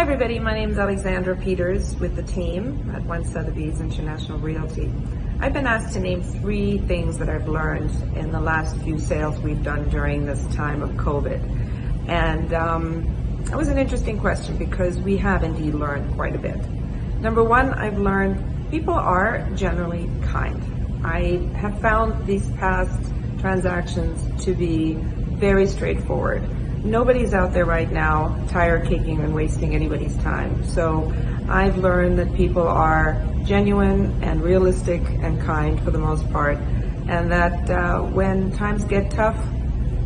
everybody, my name is Alexandra Peters with the team at One Sotheby's International Realty. I've been asked to name 3 things that I've learned in the last few sales we've done during this time of COVID. And that was an interesting question because we have indeed learned quite a bit. Number 1, I've learned people are generally kind. I have found these past transactions to be very straightforward. Nobody's out there right now tire kicking and wasting anybody's time. So I've learned that people are genuine and realistic and kind for the most part, and that when times get tough,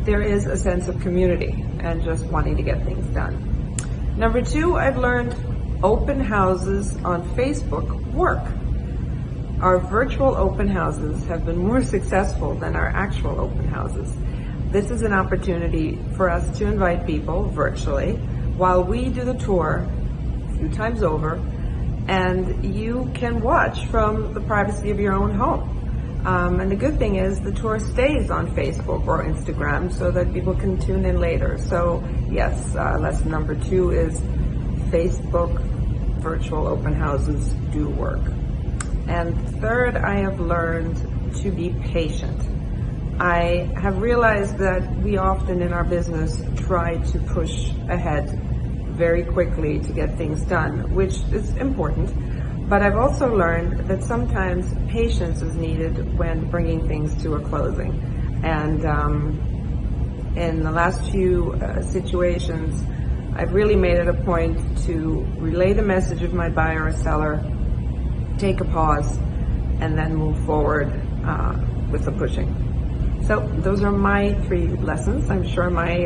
there is a sense of community and just wanting to get things done. Number 2, I've learned open houses on Facebook work. Our virtual open houses have been more successful than our actual open houses. This is an opportunity for us to invite people virtually while we do the tour a few times over, and you can watch from the privacy of your own home. And the good thing is the tour stays on Facebook or Instagram so that people can tune in later. So yes, lesson number 2 is Facebook virtual open houses do work. And 3rd, I have learned to be patient. I have realized that we often in our business try to push ahead very quickly to get things done, which is important. But I've also learned that sometimes patience is needed when bringing things to a closing. And in the last few situations, I've really made it a point to relay the message of my buyer or seller, take a pause, and then move forward with the pushing. So those are my 3 lessons. I'm sure my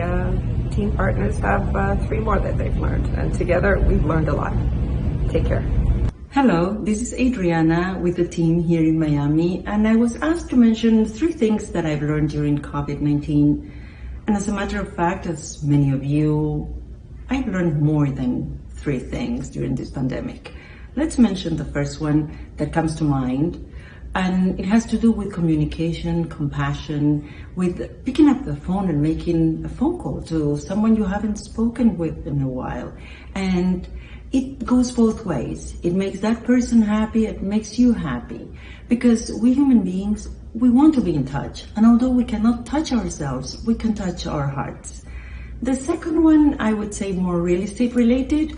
team partners have 3 more that they've learned. And together, we've learned a lot. Take care. Hello, this is Adriana with the team here in Miami. And I was asked to mention 3 things that I've learned during COVID-19. And as a matter of fact, as many of you, I've learned more than 3 things during this pandemic. Let's mention the first one that comes to mind. And it has to do with communication, compassion, with picking up the phone and making a phone call to someone you haven't spoken with in a while. And it goes both ways. It makes that person happy, it makes you happy. Because we human beings, we want to be in touch. And although we cannot touch ourselves, we can touch our hearts. The second one, I would say more real estate related.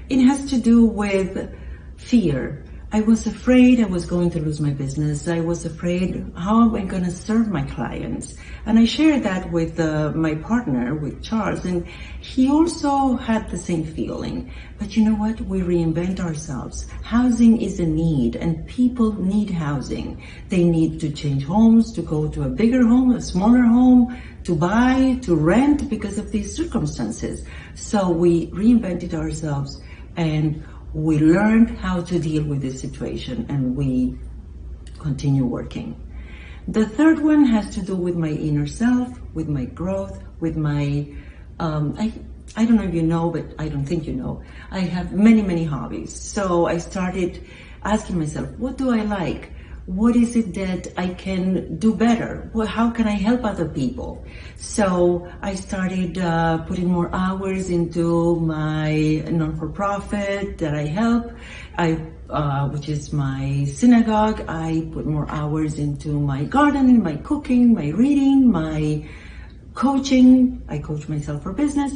It has to do with fear. I was afraid I was going to lose my business. I was afraid, how am I going to serve my clients? And I shared that with my partner, with Charles, and he also had the same feeling. But you know what? We reinvent ourselves. Housing is a need, and people need housing. They need to change homes, to go to a bigger home, a smaller home, to buy, to rent because of these circumstances. So we reinvented ourselves, and we learned how to deal with this situation, and we continue working. The third one has to do with my inner self, with my growth, with my, I don't know if you know, but I don't think you know, I have many hobbies. So I started asking myself, what do I like? What is it that I can do better? Well, how can I help other people? So I started putting more hours into my non-for-profit that I help, which is my synagogue. I put more hours into my gardening, my cooking, my reading, my coaching. I coach myself for business,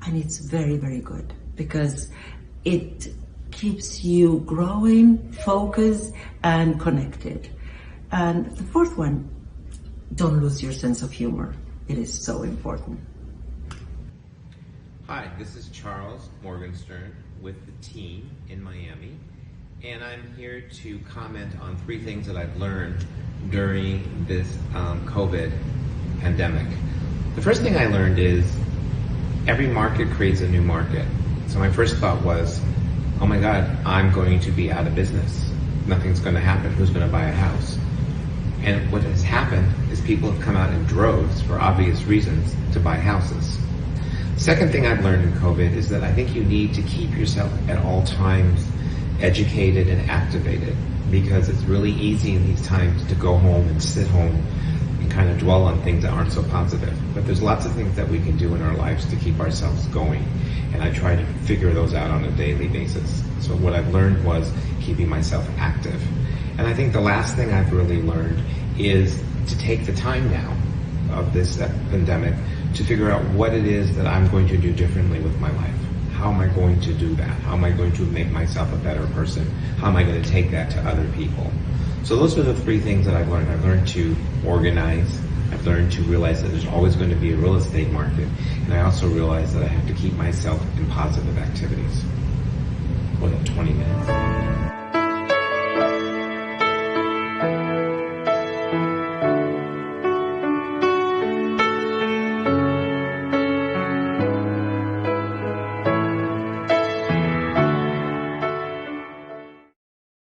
and it's very good because it keeps you growing, focused, and connected. And the 4th one, don't lose your sense of humor. It is so important. Hi, this is Charles Morgenstern with the team in Miami, and I'm here to comment on 3 things that I've learned during this COVID pandemic. The first thing I learned is every market creates a new market. So my first thought was, oh my God, I'm going to be out of business. Nothing's going to happen. Who's going to buy a house? And what has happened is people have come out in droves for obvious reasons to buy houses. Second thing I've learned in COVID is that I think you need to keep yourself at all times educated and activated, because it's really easy in these times to go home and sit home and kind of dwell on things that aren't so positive. But there's lots of things that we can do in our lives to keep ourselves going. and I try to figure those out on a daily basis. So what I've learned was keeping myself active. And I think the last thing I've really learned is to take the time now of this pandemic to figure out what it is that I'm going to do differently with my life. How am I going to do that? How am I going to make myself a better person? How am I going to take that to other people? So those are the three things that I've learned. I've learned to organize. I've learned to realize that there's always going to be a real estate market. And I also realize that I have to keep myself in positive activities. What, 20 minutes?